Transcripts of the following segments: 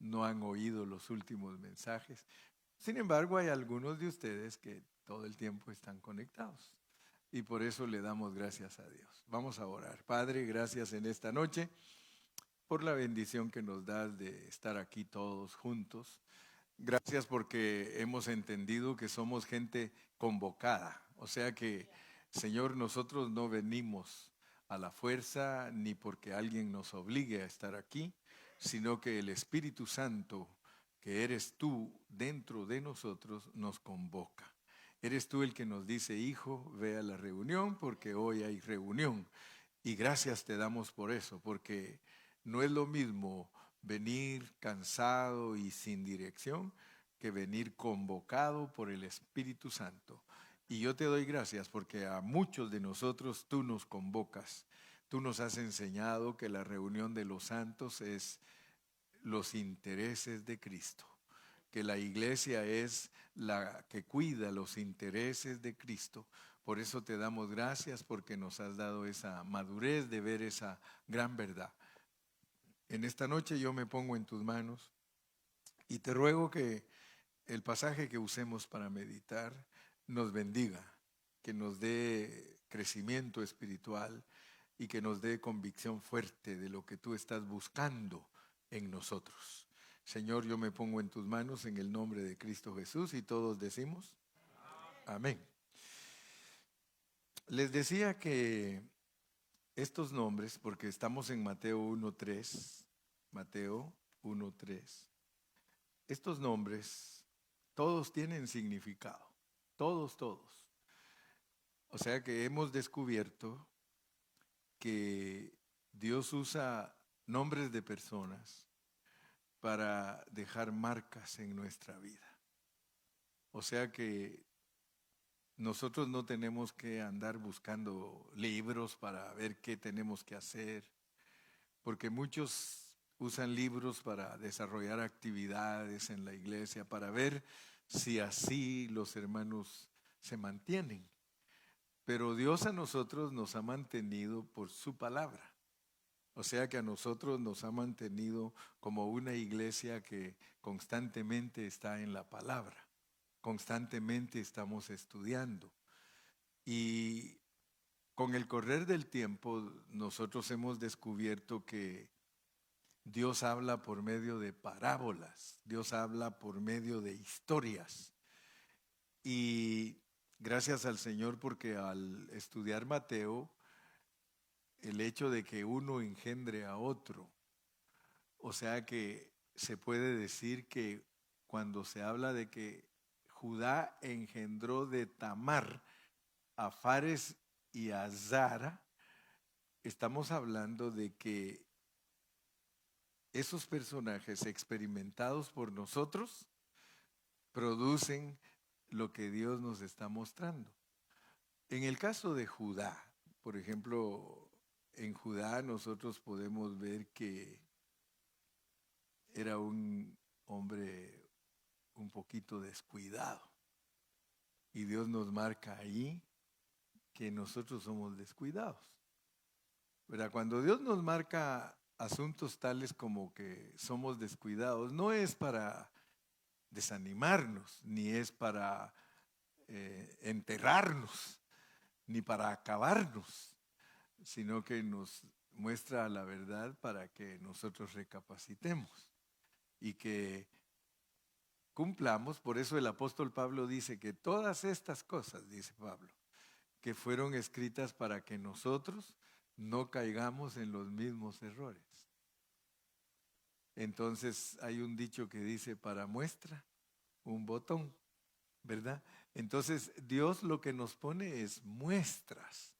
no han oído los últimos mensajes. Sin embargo, hay algunos de ustedes que todo el tiempo están conectados y por eso le damos gracias a Dios. Vamos a orar. Padre, gracias en esta noche por la bendición que nos das de estar aquí todos juntos. Gracias porque hemos entendido que somos gente convocada. O sea que, Señor, nosotros no venimos a la fuerza ni porque alguien nos obligue a estar aquí, sino que el Espíritu Santo, que eres tú dentro de nosotros, nos convoca. Eres tú el que nos dice, hijo, ve a la reunión porque hoy hay reunión. Y gracias te damos por eso, porque no es lo mismo venir cansado y sin dirección que venir convocado por el Espíritu Santo. Y yo te doy gracias porque a muchos de nosotros tú nos convocas. Tú nos has enseñado que la reunión de los santos es los intereses de Cristo, que la iglesia es la que cuida los intereses de Cristo. Por eso te damos gracias porque nos has dado esa madurez de ver esa gran verdad. En esta noche yo me pongo en tus manos y te ruego que el pasaje que usemos para meditar nos bendiga, que nos dé crecimiento espiritual y que nos dé convicción fuerte de lo que tú estás buscando en nosotros. Señor, yo me pongo en tus manos en el nombre de Cristo Jesús y todos decimos amén. Les decía que estos nombres, porque estamos en Mateo 1:3, Mateo 1:3, estos nombres todos tienen significado, todos. O sea que hemos descubierto que Dios usa nombres de personas para dejar marcas en nuestra vida. O sea que nosotros no tenemos que andar buscando libros para ver qué tenemos que hacer, porque muchos usan libros para desarrollar actividades en la iglesia, para ver si así los hermanos se mantienen. Pero Dios a nosotros nos ha mantenido por su palabra. O sea que a nosotros nos ha mantenido como una iglesia que constantemente está en la palabra, constantemente estamos estudiando. Y con el correr del tiempo nosotros hemos descubierto que Dios habla por medio de parábolas, Dios habla por medio de historias. Y gracias al Señor porque al estudiar Mateo, el hecho de que uno engendre a otro, o sea que se puede decir que cuando se habla de que Judá engendró de Tamar a Fares y a Zara, estamos hablando de que esos personajes experimentados por nosotros producen lo que Dios nos está mostrando. En el caso de Judá, por ejemplo, en Judá nosotros podemos ver que era un hombre un poquito descuidado. Y Dios nos marca ahí que nosotros somos descuidados. ¿Verdad? Cuando Dios nos marca asuntos tales como que somos descuidados, no es para desanimarnos, ni es para enterrarnos, ni para acabarnos, sino que nos muestra la verdad para que nosotros recapacitemos y que cumplamos. Por eso el apóstol Pablo dice que todas estas cosas, dice Pablo, que fueron escritas para que nosotros no caigamos en los mismos errores. Entonces hay un dicho que dice, para muestra, un botón, ¿verdad? Entonces Dios lo que nos pone es muestras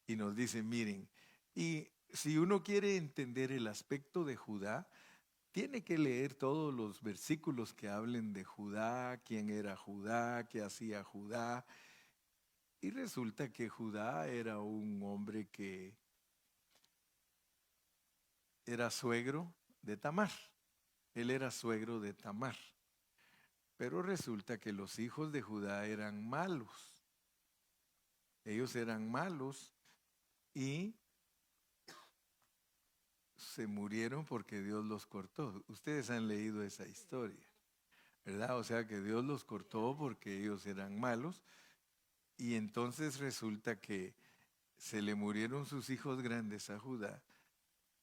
y nos dice, miren, y si uno quiere entender el aspecto de Judá, tiene que leer todos los versículos que hablen de Judá, quién era Judá, qué hacía Judá. Y resulta que Judá era un hombre que era suegro de Tamar. Él era suegro de Tamar. Pero resulta que los hijos de Judá eran malos. Ellos eran malos y se murieron porque Dios los cortó. Ustedes han leído esa historia, ¿verdad? O sea que Dios los cortó porque ellos eran malos y entonces resulta que se le murieron sus hijos grandes a Judá,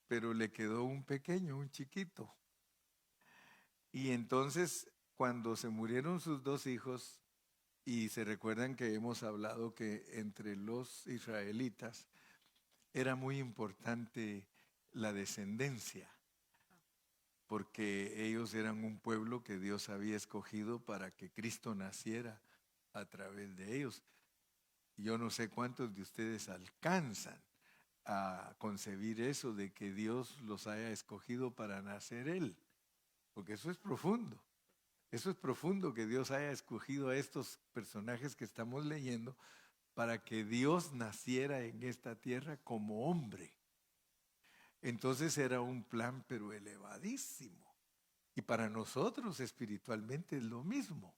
pero le quedó un pequeño, un chiquito. Y entonces cuando se murieron sus dos hijos, y se recuerdan que hemos hablado que entre los israelitas era muy importante la descendencia, porque ellos eran un pueblo que Dios había escogido para que Cristo naciera a través de ellos. Yo no sé cuántos de ustedes alcanzan a concebir eso de que Dios los haya escogido para nacer Él, porque eso es profundo. Eso es profundo que Dios haya escogido a estos personajes que estamos leyendo para que Dios naciera en esta tierra como hombre. Entonces era un plan pero elevadísimo. Y para nosotros espiritualmente es lo mismo.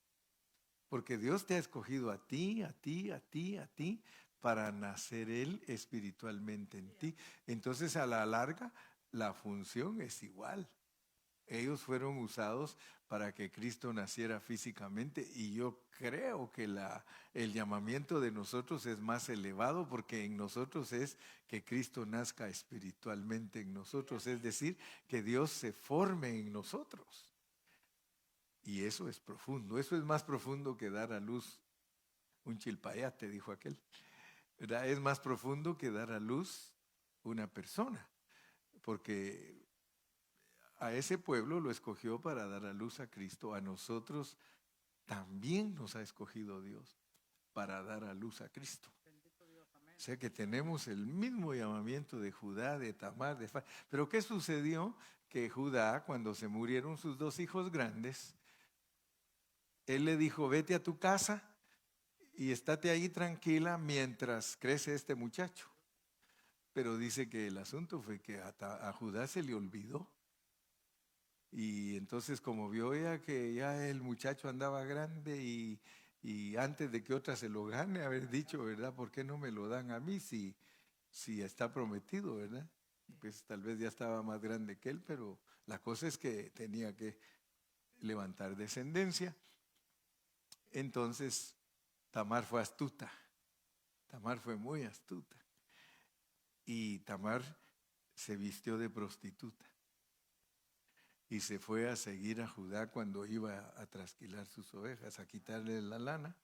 Porque Dios te ha escogido a ti, a ti, a ti, a ti, para nacer Él espiritualmente en ti. Entonces a la larga la función es igual. Ellos fueron usados para que Cristo naciera físicamente y yo creo que el llamamiento de nosotros es más elevado porque en nosotros es que Cristo nazca espiritualmente en nosotros, es decir, que Dios se forme en nosotros. Y eso es profundo, eso es más profundo que dar a luz un chilpayate, dijo aquel. ¿Verdad? Es más profundo que dar a luz una persona, porque a ese pueblo lo escogió para dar a luz a Cristo, a nosotros también nos ha escogido Dios para dar a luz a Cristo. O sea que tenemos el mismo llamamiento de Judá, de Tamar, de Fa. Pero ¿qué sucedió? Que Judá, cuando se murieron sus dos hijos grandes, él le dijo, vete a tu casa y estate ahí tranquila mientras crece este muchacho. Pero dice que el asunto fue que a Judá se le olvidó. Y entonces como vio ella que ya el muchacho andaba grande y antes de que otra se lo gane, haber dicho, ¿verdad? ¿Por qué no me lo dan a mí si está prometido, ¿verdad? Pues tal vez ya estaba más grande que él, pero la cosa es que tenía que levantar descendencia. Entonces Tamar fue astuta, Tamar fue muy astuta y Tamar se vistió de prostituta. Y se fue a seguir a Judá cuando iba a trasquilar sus ovejas, a quitarle la lana.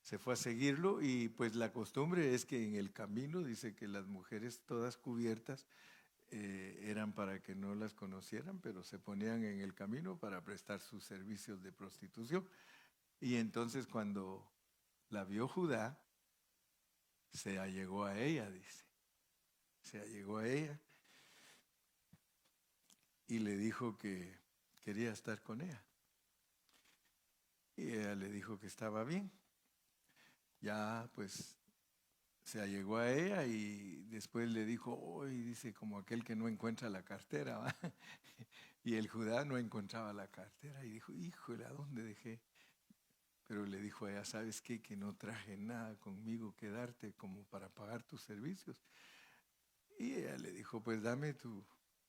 Se fue a seguirlo y pues la costumbre es que en el camino dice que las mujeres todas cubiertas eran para que no las conocieran, pero se ponían en el camino para prestar sus servicios de prostitución. Y entonces cuando la vio Judá, se allegó a ella, dice. Se allegó a ella y le dijo que quería estar con ella. Y ella le dijo que estaba bien. Ya pues se allegó a ella y después le dijo, hoy dice como aquel que no encuentra la cartera, ¿va? Y el Judá no encontraba la cartera y dijo, híjole, ¿a dónde dejé? Pero le dijo a ella, ¿sabes qué? Que no traje nada conmigo que darte como para pagar tus servicios. Y ella le dijo, pues dame tu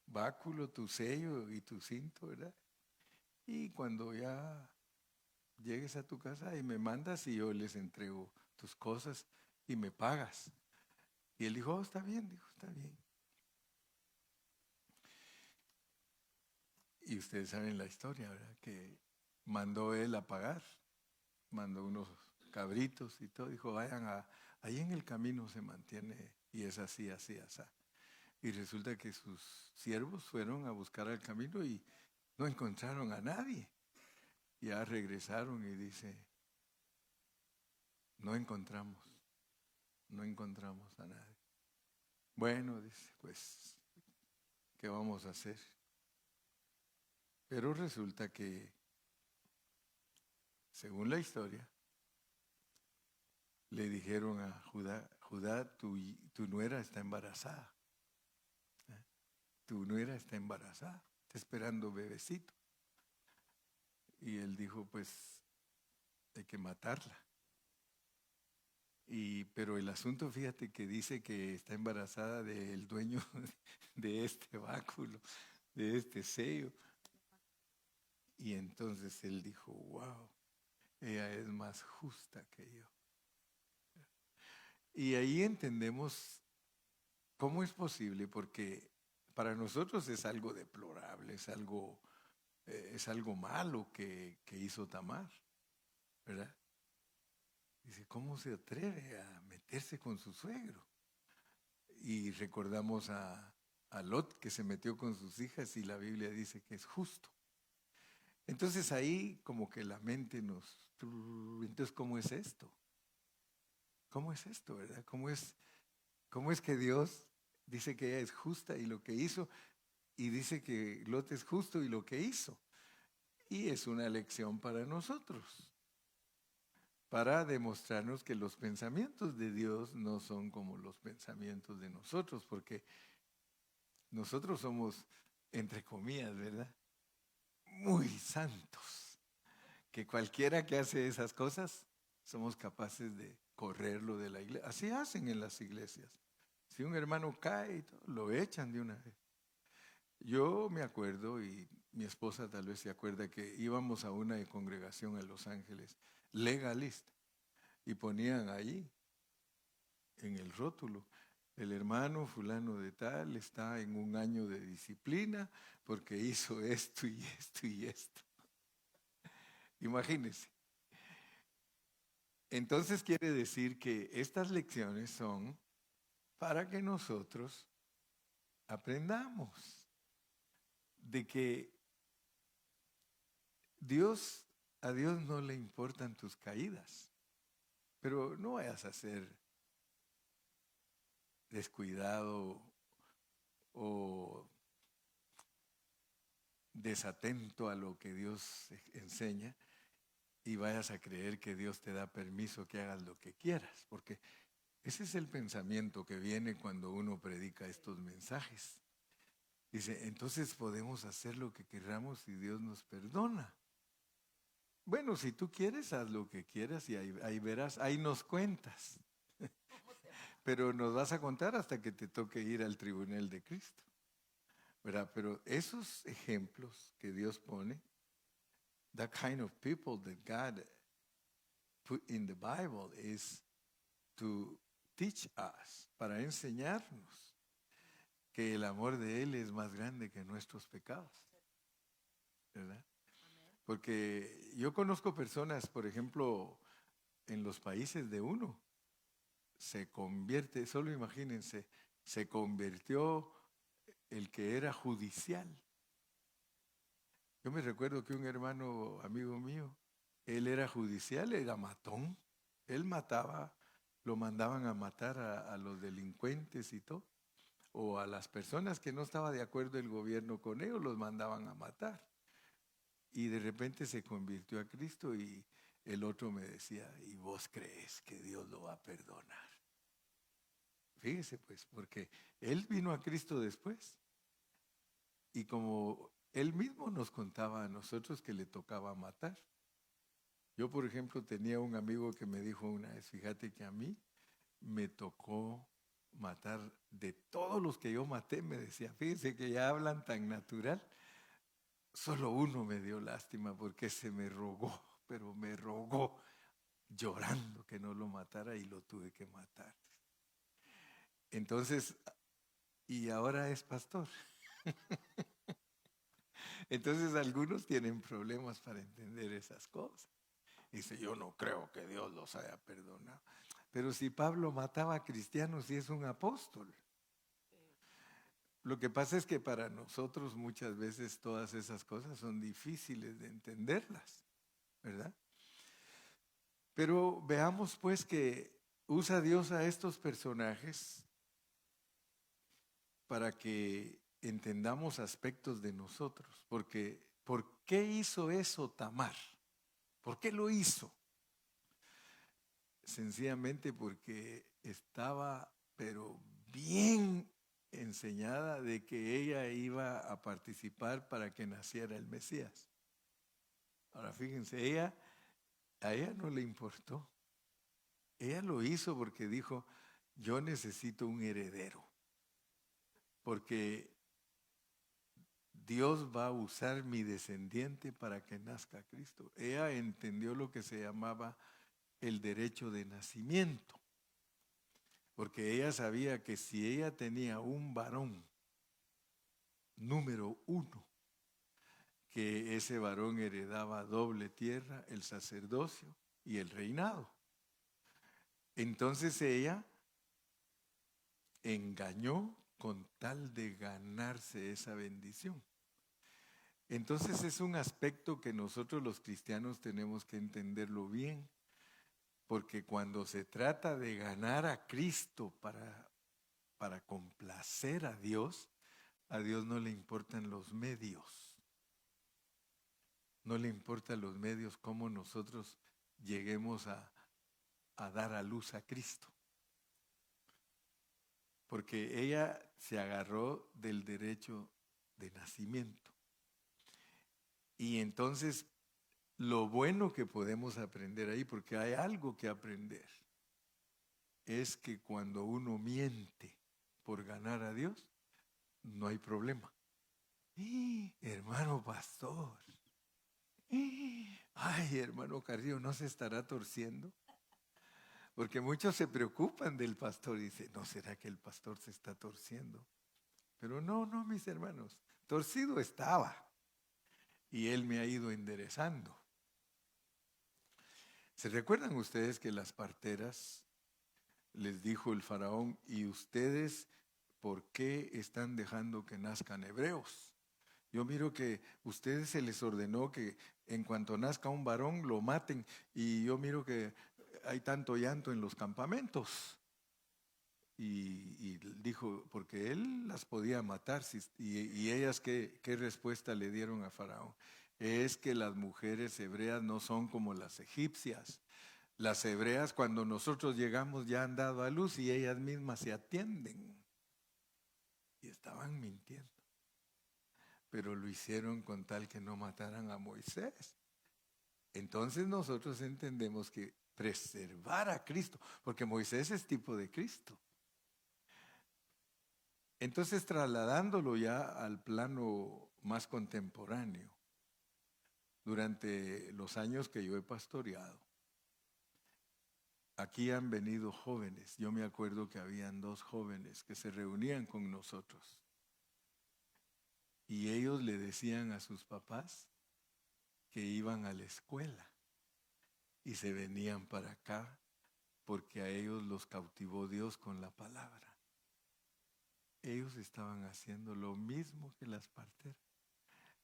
báculo, tu sello y tu cinto, ¿verdad? Y cuando ya llegues a tu casa y me mandas y yo les entrego tus cosas y me pagas. Y él dijo, oh, está bien, dijo, está bien. Y ustedes saben la historia, ¿verdad? Que mandó él a pagar, mandó unos cabritos y todo, dijo, ahí en el camino se mantiene y es así, así, así. Y resulta que sus siervos fueron a buscar al camino y no encontraron a nadie. Ya regresaron y dice, no encontramos a nadie. Bueno, dice, pues, ¿qué vamos a hacer? Pero resulta que, según la historia, le dijeron a Judá, Judá, tu nuera está embarazada. Tu nuera está embarazada, está esperando bebecito. Y él dijo, pues, hay que matarla. Pero el asunto, fíjate que dice que está embarazada del dueño de este báculo, de este sello. Y entonces él dijo, wow, ella es más justa que yo. Y ahí entendemos cómo es posible, porque para nosotros es algo deplorable, es algo malo que hizo Tamar, ¿verdad? Dice, ¿cómo se atreve a meterse con su suegro? Y recordamos a Lot que se metió con sus hijas y la Biblia dice que es justo. Entonces ahí como que la mente Entonces, ¿cómo es esto? ¿Cómo es esto, verdad? ¿Cómo es que Dios dice que ella es justa y lo que hizo? Y dice que Lot es justo y lo que hizo. Y es una lección para nosotros, para demostrarnos que los pensamientos de Dios no son como los pensamientos de nosotros, porque nosotros somos, entre comillas, ¿verdad? Muy santos, que cualquiera que hace esas cosas, somos capaces de correrlo de la iglesia. Así hacen en las iglesias. Si un hermano cae, y todo, lo echan de una vez. Yo me acuerdo, y mi esposa tal vez se acuerda, que íbamos a una congregación en Los Ángeles, legalista, y ponían allí, en el rótulo, el hermano fulano de tal está en un año de disciplina porque hizo esto y esto y esto. Imagínense. Entonces quiere decir que estas lecciones son para que nosotros aprendamos de que a Dios no le importan tus caídas, pero no vayas a ser descuidado o desatento a lo que Dios enseña y vayas a creer que Dios te da permiso que hagas lo que quieras, porque ese es el pensamiento que viene cuando uno predica estos mensajes. Dice, entonces podemos hacer lo que queramos y Dios nos perdona. Bueno, si tú quieres, haz lo que quieras y ahí verás, ahí nos cuentas. Pero nos vas a contar hasta que te toque ir al tribunal de Cristo, ¿verdad? Pero esos ejemplos que Dios pone, that kind of people that God put in the Bible is to teach us, para enseñarnos que el amor de Él es más grande que nuestros pecados, ¿verdad? Porque yo conozco personas, por ejemplo, en los países de uno, se convierte, solo imagínense, se convirtió el que era judicial. Yo me recuerdo que un hermano amigo mío, él era judicial, era matón, él mataba, lo mandaban a matar a los delincuentes y todo, o a las personas que no estaba de acuerdo el gobierno con ellos, los mandaban a matar. Y de repente se convirtió a Cristo y el otro me decía, ¿y vos crees que Dios lo va a perdonar? Fíjese pues, porque él vino a Cristo después. Y como él mismo nos contaba a nosotros que le tocaba matar. Yo, por ejemplo, tenía un amigo que me dijo una vez, fíjate que a mí me tocó matar de todos los que yo maté, me decía, fíjense que ya hablan tan natural. Solo uno me dio lástima porque se me rogó, pero me rogó llorando que no lo matara y lo tuve que matar. Entonces, y ahora es pastor. Entonces algunos tienen problemas para entender esas cosas. Dice, yo no creo que Dios los haya perdonado. Pero si Pablo mataba a cristianos y es un apóstol. Lo que pasa es que para nosotros muchas veces todas esas cosas son difíciles de entenderlas, ¿verdad? Pero veamos pues que usa Dios a estos personajes para que entendamos aspectos de nosotros. Porque, ¿por qué hizo eso Tamar? ¿Por qué lo hizo? Sencillamente porque estaba, pero bien enseñada de que ella iba a participar para que naciera el Mesías. Ahora fíjense, a ella no le importó. Ella lo hizo porque dijo, yo necesito un heredero, porque Dios va a usar mi descendiente para que nazca Cristo. Ella entendió lo que se llamaba el derecho de nacimiento, porque ella sabía que si ella tenía un varón número uno, que ese varón heredaba doble tierra, el sacerdocio y el reinado. Entonces ella engañó con tal de ganarse esa bendición. Entonces es un aspecto que nosotros los cristianos tenemos que entenderlo bien, porque cuando se trata de ganar a Cristo para complacer a Dios no le importan los medios. No le importan los medios cómo nosotros lleguemos a dar a luz a Cristo. Porque ella se agarró del derecho de nacimiento. Y entonces, lo bueno que podemos aprender ahí, porque hay algo que aprender, es que cuando uno miente por ganar a Dios, no hay problema. Hermano pastor, ay, hermano Carrillo, ¿no se estará torciendo? Porque muchos se preocupan del pastor y dicen, ¿no será que el pastor se está torciendo? Pero no, mis hermanos, torcido estaba y él me ha ido enderezando. ¿Se recuerdan ustedes que las parteras les dijo el faraón, y ustedes por qué están dejando que nazcan hebreos? Yo miro que ustedes se les ordenó que en cuanto nazca un varón lo maten, y yo miro que hay tanto llanto en los campamentos. Y dijo, porque él las podía matar. Y ellas, ¿qué respuesta le dieron a Faraón? Es que las mujeres hebreas no son como las egipcias. Las hebreas, cuando nosotros llegamos, ya han dado a luz y ellas mismas se atienden. Y estaban mintiendo. Pero lo hicieron con tal que no mataran a Moisés. Entonces nosotros entendemos que preservar a Cristo, porque Moisés es tipo de Cristo. Entonces, trasladándolo ya al plano más contemporáneo, durante los años que yo he pastoreado, aquí han venido jóvenes. Yo me acuerdo que habían 2 jóvenes que se reunían con nosotros y ellos le decían a sus papás que iban a la escuela y se venían para acá porque a ellos los cautivó Dios con la palabra. Ellos estaban haciendo lo mismo que las parteras.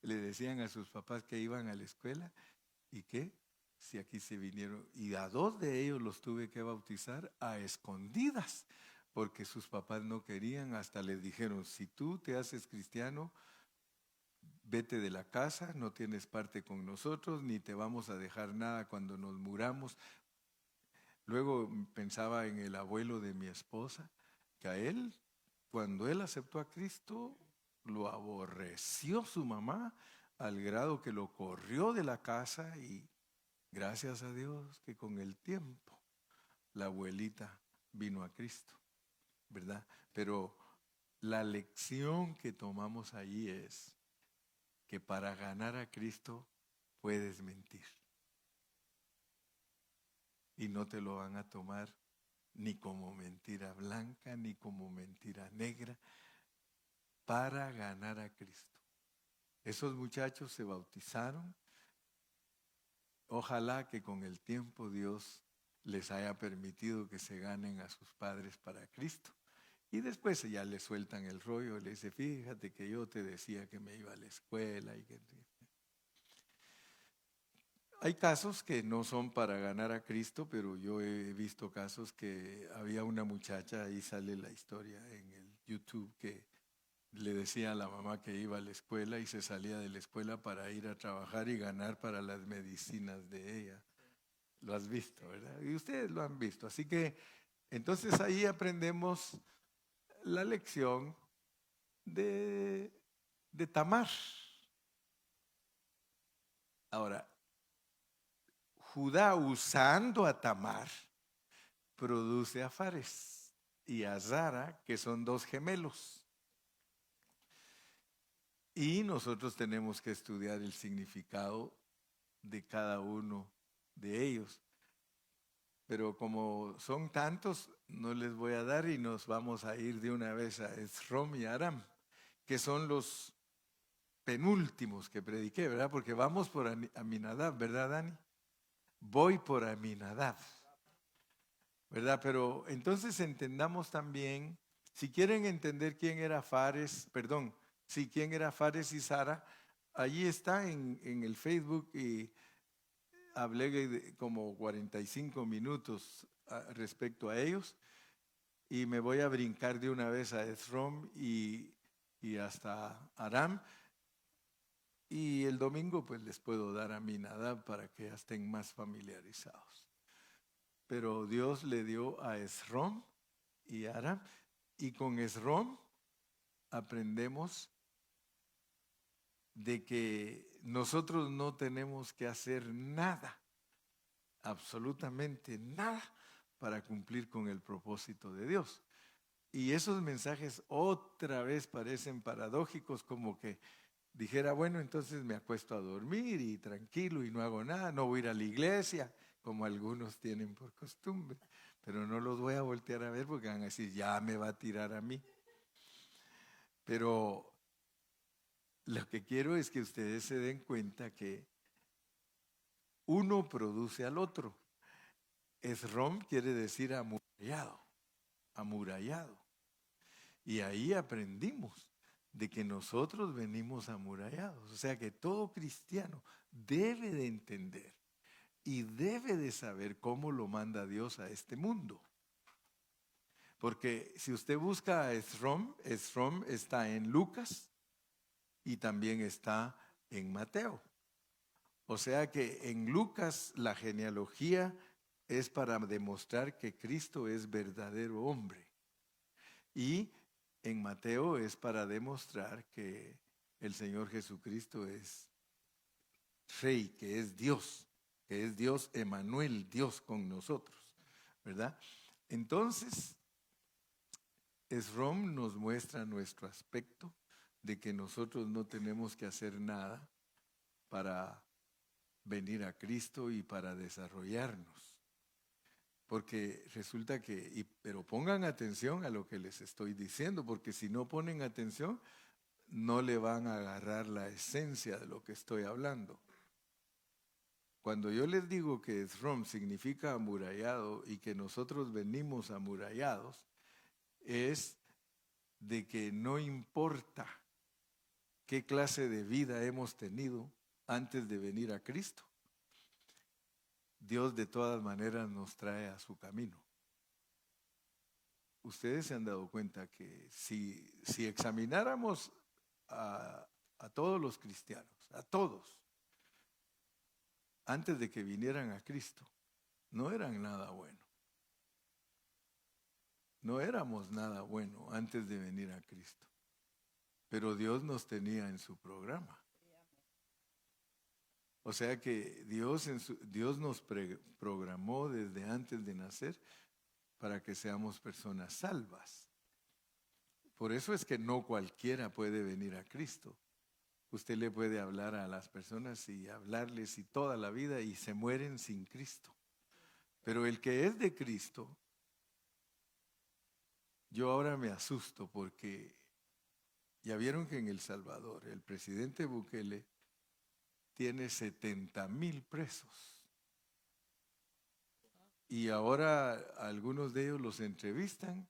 Le decían a sus papás que iban a la escuela y que si aquí se vinieron, y a 2 de ellos los tuve que bautizar a escondidas, porque sus papás no querían, hasta les dijeron, si tú te haces cristiano, vete de la casa, no tienes parte con nosotros, ni te vamos a dejar nada cuando nos muramos. Luego pensaba en el abuelo de mi esposa, que a él, cuando él aceptó a Cristo, lo aborreció su mamá al grado que lo corrió de la casa, y gracias a Dios que con el tiempo la abuelita vino a Cristo, ¿verdad? Pero la lección que tomamos allí es que para ganar a Cristo puedes mentir. Y no te lo van a tomar ni como mentira blanca, ni como mentira negra, para ganar a Cristo. Esos muchachos se bautizaron. Ojalá que con el tiempo Dios les haya permitido que se ganen a sus padres para Cristo. Y después ya le sueltan el rollo, le dice, fíjate que yo te decía que me iba a la escuela. Hay casos que no son para ganar a Cristo, pero yo he visto casos que había una muchacha, ahí sale la historia en el YouTube, que le decía a la mamá que iba a la escuela y se salía de la escuela para ir a trabajar y ganar para las medicinas de ella. Lo has visto, ¿verdad? Y ustedes lo han visto. Así que entonces ahí aprendemos la lección de Tamar. Ahora, Judá, usando a Tamar, produce a Fares y a Zara, que son dos gemelos. Y nosotros tenemos que estudiar el significado de cada uno de ellos. Pero como son tantos, no les voy a dar y nos vamos a ir de una vez a Esrom y Aram, que son los penúltimos que prediqué, ¿verdad? Porque vamos por Aminadab, ¿verdad, Dani? Voy por Aminadab, ¿verdad? Pero entonces entendamos también, si quieren entender quién era Fares, perdón, quién era Fares y Zara, allí está en el Facebook y hablé como 45 minutos respecto a ellos y me voy a brincar de una vez a Esrom y hasta Aram. Y el domingo pues les puedo dar a Aminadab para que ya estén más familiarizados. Pero Dios le dio a Esrom y Aram, y con Esrom aprendemos de que nosotros no tenemos que hacer nada, absolutamente nada, para cumplir con el propósito de Dios. Y esos mensajes otra vez parecen paradójicos, como que dijera, bueno, entonces me acuesto a dormir y tranquilo y no hago nada, no voy a ir a la iglesia, como algunos tienen por costumbre, pero no los voy a voltear a ver porque van a decir, ya me va a tirar a mí. Pero lo que quiero es que ustedes se den cuenta que uno produce al otro. Esrom quiere decir amurallado, amurallado. Y ahí aprendimos de que nosotros venimos amurallados. O sea que todo cristiano debe de entender y debe de saber cómo lo manda Dios a este mundo. Porque si usted busca a Esrom, Esrom está en Lucas y también está en Mateo. O sea que en Lucas la genealogía es para demostrar que Cristo es verdadero hombre. Y en Mateo es para demostrar que el Señor Jesucristo es Rey, que es Dios Emanuel, Dios con nosotros, ¿verdad? Entonces, Esrom nos muestra nuestro aspecto de que nosotros no tenemos que hacer nada para venir a Cristo y para desarrollarnos. Porque resulta que, pero pongan atención a lo que les estoy diciendo, porque si no ponen atención, no le van a agarrar la esencia de lo que estoy hablando. Cuando yo les digo que Esrom significa amurallado y que nosotros venimos amurallados, es de que no importa qué clase de vida hemos tenido antes de venir a Cristo, Dios de todas maneras nos trae a su camino. Ustedes se han dado cuenta que si examináramos a todos los cristianos, a todos, antes de que vinieran a Cristo, no eran nada bueno. No éramos nada bueno antes de venir a Cristo. Pero Dios nos tenía en su programa. O sea que Dios nos programó desde antes de nacer para que seamos personas salvas. Por eso es que no cualquiera puede venir a Cristo. Usted le puede hablar a las personas y hablarles y toda la vida y se mueren sin Cristo. Pero el que es de Cristo, yo ahora me asusto porque ya vieron que en El Salvador el presidente Bukele tiene 70,000 presos. Y ahora algunos de ellos los entrevistan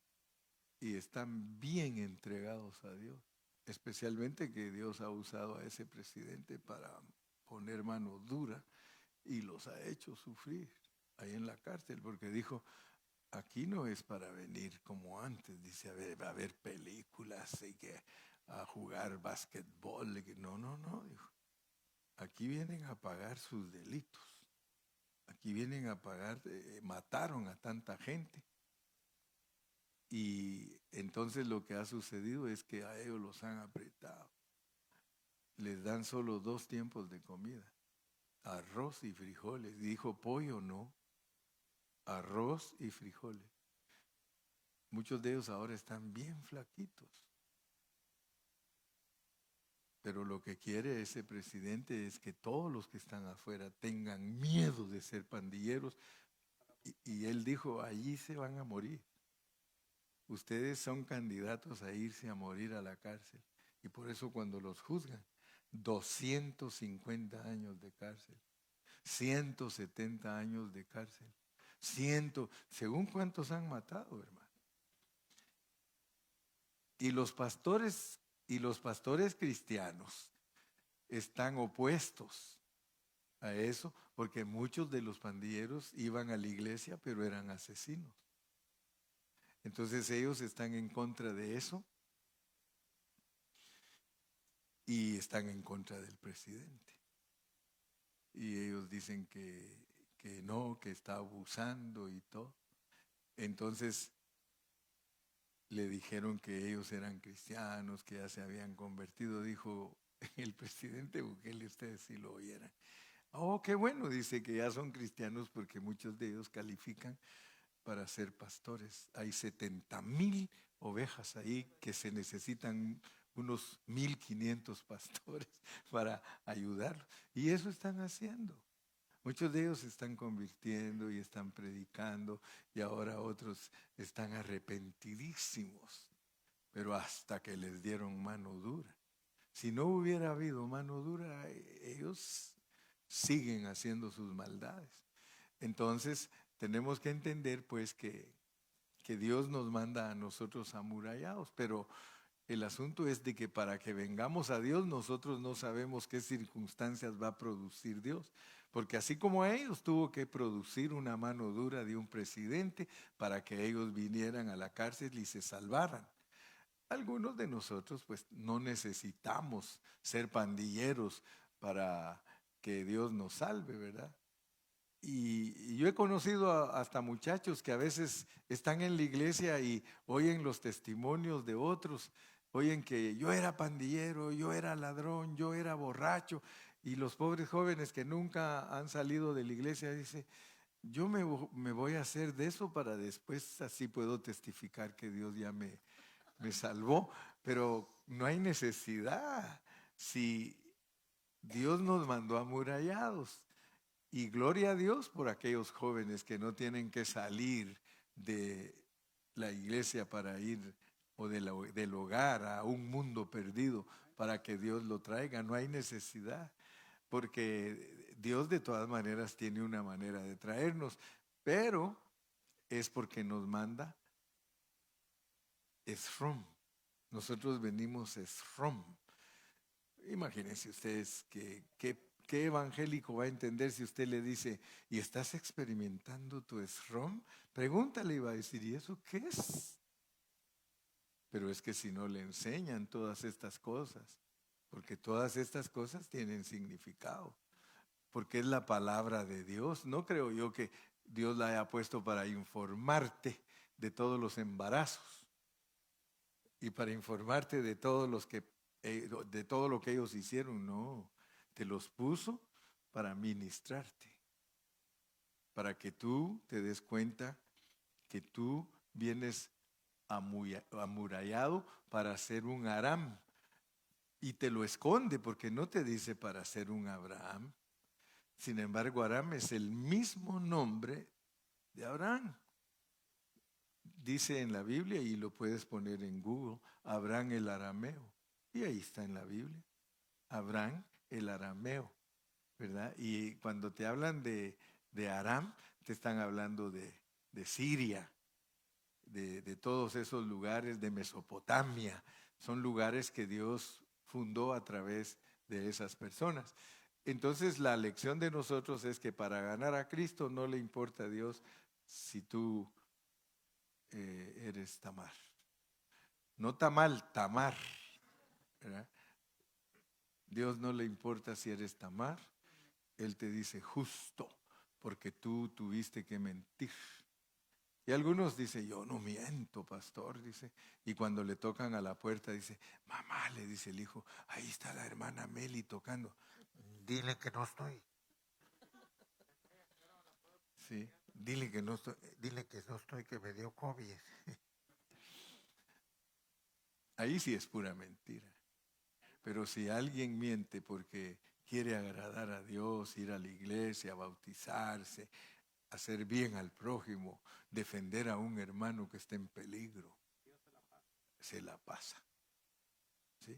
y están bien entregados a Dios. Especialmente que Dios ha usado a ese presidente para poner mano dura y los ha hecho sufrir ahí en la cárcel, porque dijo, aquí no es para venir como antes, dice, a ver películas y que a jugar básquetbol. No, dijo, aquí vienen a pagar sus delitos. Aquí vienen a pagar, mataron a tanta gente. Y entonces lo que ha sucedido es que a ellos los han apretado. Les dan solo 2 tiempos de comida, arroz y frijoles. Dijo, pollo no. arroz y frijoles. Muchos de ellos ahora están bien flaquitos. Pero lo que quiere ese presidente es que todos los que están afuera tengan miedo de ser pandilleros. Y él dijo, allí se van a morir. Ustedes son candidatos a irse a morir a la cárcel. Y por eso cuando los juzgan, 250 años de cárcel, 170 años de cárcel, según cuántos han matado, hermano. Y los pastores cristianos están opuestos a eso, porque muchos de los pandilleros iban a la iglesia, pero eran asesinos. Entonces ellos están en contra de eso y están en contra del presidente. Y ellos dicen que no, que está abusando y todo. Entonces le dijeron que ellos eran cristianos, que ya se habían convertido. Dijo el presidente Bukele, ustedes sí lo oyeran. Oh, qué bueno, dice que ya son cristianos porque muchos de ellos califican para ser pastores. Hay 70,000 ovejas ahí que se necesitan unos 1,500 pastores para ayudarlos. Y eso están haciendo. Muchos de ellos se están convirtiendo y están predicando y ahora otros están arrepentidísimos, pero hasta que les dieron mano dura. Si no hubiera habido mano dura, ellos siguen haciendo sus maldades. Entonces, tenemos que entender pues que Dios nos manda a nosotros amurallados, pero el asunto es de que para que vengamos a Dios, nosotros no sabemos qué circunstancias va a producir Dios. Porque así como a ellos tuvo que producir una mano dura de un presidente para que ellos vinieran a la cárcel y se salvaran. Algunos de nosotros pues no necesitamos ser pandilleros para que Dios nos salve, ¿verdad? Y yo he conocido hasta muchachos que a veces están en la iglesia y oyen los testimonios de otros, oyen que yo era pandillero, yo era ladrón, yo era borracho, y los pobres jóvenes que nunca han salido de la iglesia dicen, yo me voy a hacer de eso para después así puedo testificar que Dios ya me salvó, pero no hay necesidad. Si Dios nos mandó amurallados. Y gloria a Dios por aquellos jóvenes que no tienen que salir de la iglesia para ir o del hogar a un mundo perdido para que Dios lo traiga. No hay necesidad, porque Dios de todas maneras tiene una manera de traernos, pero es porque nos manda Esrom. Nosotros venimos Esrom. Imagínense ustedes ¿qué evangélico va a entender si usted le dice, ¿y estás experimentando tu esrom? Pregúntale y va a decir, ¿y eso qué es? Pero es que si no le enseñan todas estas cosas, porque todas estas cosas tienen significado, porque es la palabra de Dios. No creo yo que Dios la haya puesto para informarte de todos los embarazos y para informarte de todos de todo lo que ellos hicieron. No, te los puso para ministrarte, para que tú te des cuenta que tú vienes amurallado para ser un Aram, y te lo esconde porque no te dice para ser un Abraham. Sin embargo, Aram es el mismo nombre de Abraham. Dice en la Biblia, y lo puedes poner en Google, Abraham el arameo. Y ahí está en la Biblia, Abraham el arameo, ¿verdad? Y cuando te hablan de Aram, te están hablando de Siria, de todos esos lugares de Mesopotamia. Son lugares que Dios fundó a través de esas personas. Entonces la lección de nosotros es que para ganar a Cristo no le importa a Dios si tú eres Tamar. No Tamal, Tamar, ¿verdad? Dios no le importa si eres Tamar. Él te dice justo, porque tú tuviste que mentir. Y algunos dicen, yo no miento, pastor, dice. Y cuando le tocan a la puerta, dice, mamá, le dice el hijo, ahí está la hermana Meli tocando. Dile que no estoy. Sí, Dile que no estoy, que me dio COVID. Ahí sí es pura mentira. Pero si alguien miente porque quiere agradar a Dios, ir a la iglesia, bautizarse, hacer bien al prójimo, defender a un hermano que está en peligro, se la pasa. ¿Sí?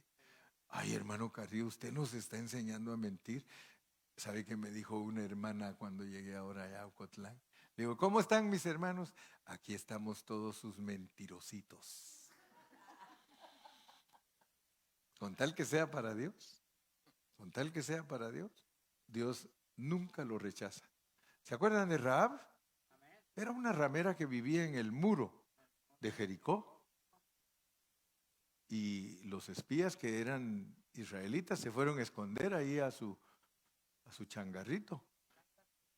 Ay, hermano Carrillo, usted nos está enseñando a mentir. ¿Sabe qué me dijo una hermana cuando llegué ahora allá a Ocotlán? Le digo, ¿cómo están mis hermanos? Aquí estamos todos sus mentirositos. Con tal que sea para Dios, con tal que sea para Dios, Dios nunca lo rechaza. ¿Se acuerdan de Rahab? Era una ramera que vivía en el muro de Jericó. Y los espías que eran israelitas se fueron a esconder ahí a su changarrito,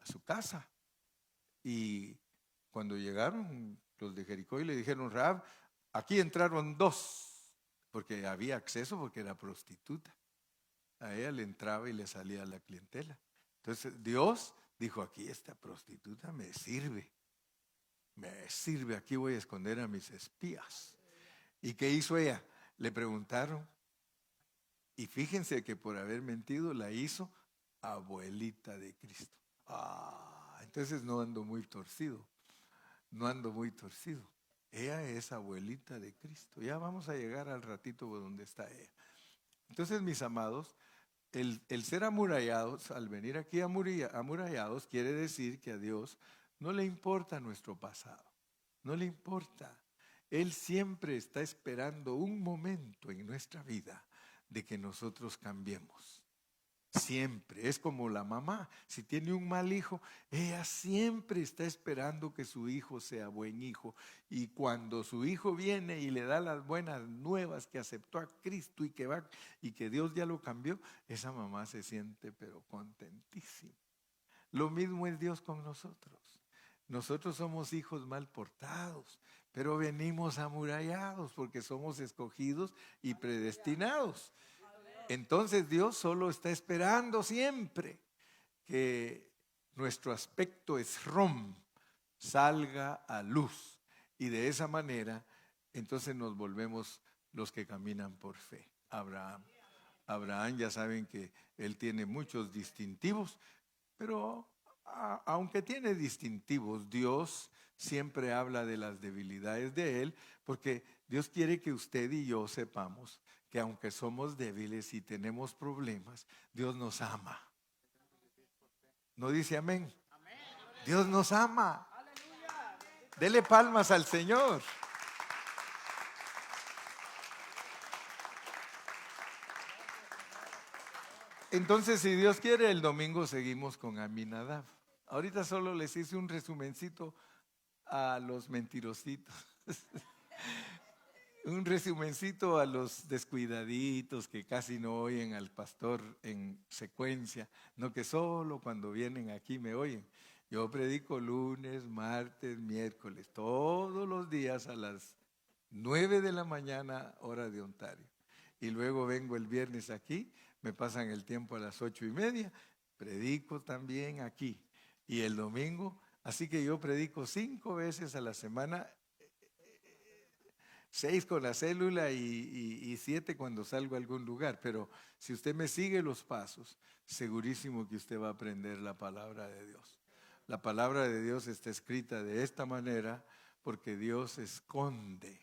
a su casa. Y cuando llegaron los de Jericó y le dijeron, Rahab, aquí entraron dos, porque había acceso, porque era prostituta. A ella le entraba y le salía la clientela. Entonces Dios dijo, aquí esta prostituta me sirve, aquí voy a esconder a mis espías. ¿Y qué hizo ella? Le preguntaron, y fíjense que por haber mentido la hizo abuelita de Cristo. Entonces no ando muy torcido, no ando muy torcido. Ella es abuelita de Cristo. Ya vamos a llegar al ratito donde está ella. Entonces, mis amados, el ser amurallados, al venir aquí amurallados, quiere decir que a Dios no le importa nuestro pasado, no le importa. Él siempre está esperando un momento en nuestra vida de que nosotros cambiemos. Siempre, es como la mamá, si tiene un mal hijo, ella siempre está esperando que su hijo sea buen hijo. Y cuando su hijo viene y le da las buenas nuevas que aceptó a Cristo y que Dios ya lo cambió, esa mamá se siente pero contentísima. Lo mismo es Dios con nosotros. Nosotros somos hijos mal portados, pero venimos amurallados porque somos escogidos y predestinados. Entonces Dios solo está esperando siempre que nuestro aspecto esrom salga a luz. Y de esa manera, entonces nos volvemos los que caminan por fe. Abraham ya saben que él tiene muchos distintivos, pero aunque tiene distintivos, Dios siempre habla de las debilidades de él, porque Dios quiere que usted y yo sepamos que aunque somos débiles y tenemos problemas, Dios nos ama. ¿No dice amén? Dios nos ama. Dele palmas al Señor. Entonces, si Dios quiere, el domingo seguimos con Aminadab. Ahorita solo les hice un resumencito a los mentirositos. Un resumencito a los descuidaditos que casi no oyen al pastor en secuencia, no que solo cuando vienen aquí me oyen. Yo predico lunes, martes, miércoles, todos los días a las 9 de la mañana, hora de Ontario. Y luego vengo el viernes aquí, me pasan el tiempo a las 8:30, predico también aquí. Y el domingo, así que yo predico 5 veces a la semana, 6 con la célula y 7 cuando salgo a algún lugar. Pero si usted me sigue los pasos, segurísimo que usted va a aprender la palabra de Dios. La palabra de Dios está escrita de esta manera porque Dios esconde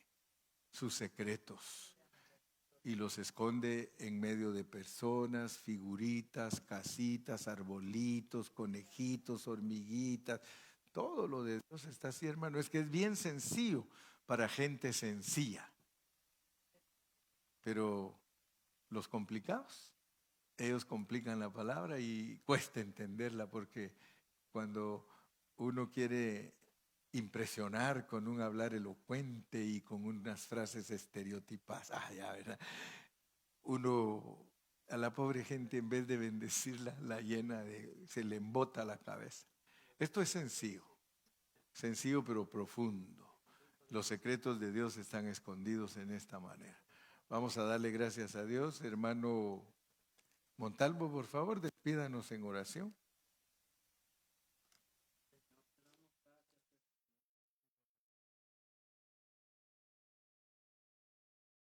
sus secretos y los esconde en medio de personas, figuritas, casitas, arbolitos, conejitos, hormiguitas. Todo lo de Dios está así, hermano. Es que es bien sencillo para gente sencilla. Pero los complicados, ellos complican la palabra y cuesta entenderla porque cuando uno quiere impresionar con un hablar elocuente y con unas frases estereotipadas, ¿verdad? Uno a la pobre gente en vez de bendecirla la llena se le embota la cabeza. Esto es sencillo pero profundo. Los secretos de Dios están escondidos en esta manera. Vamos a darle gracias a Dios. Hermano Montalvo, por favor, despídanos en oración.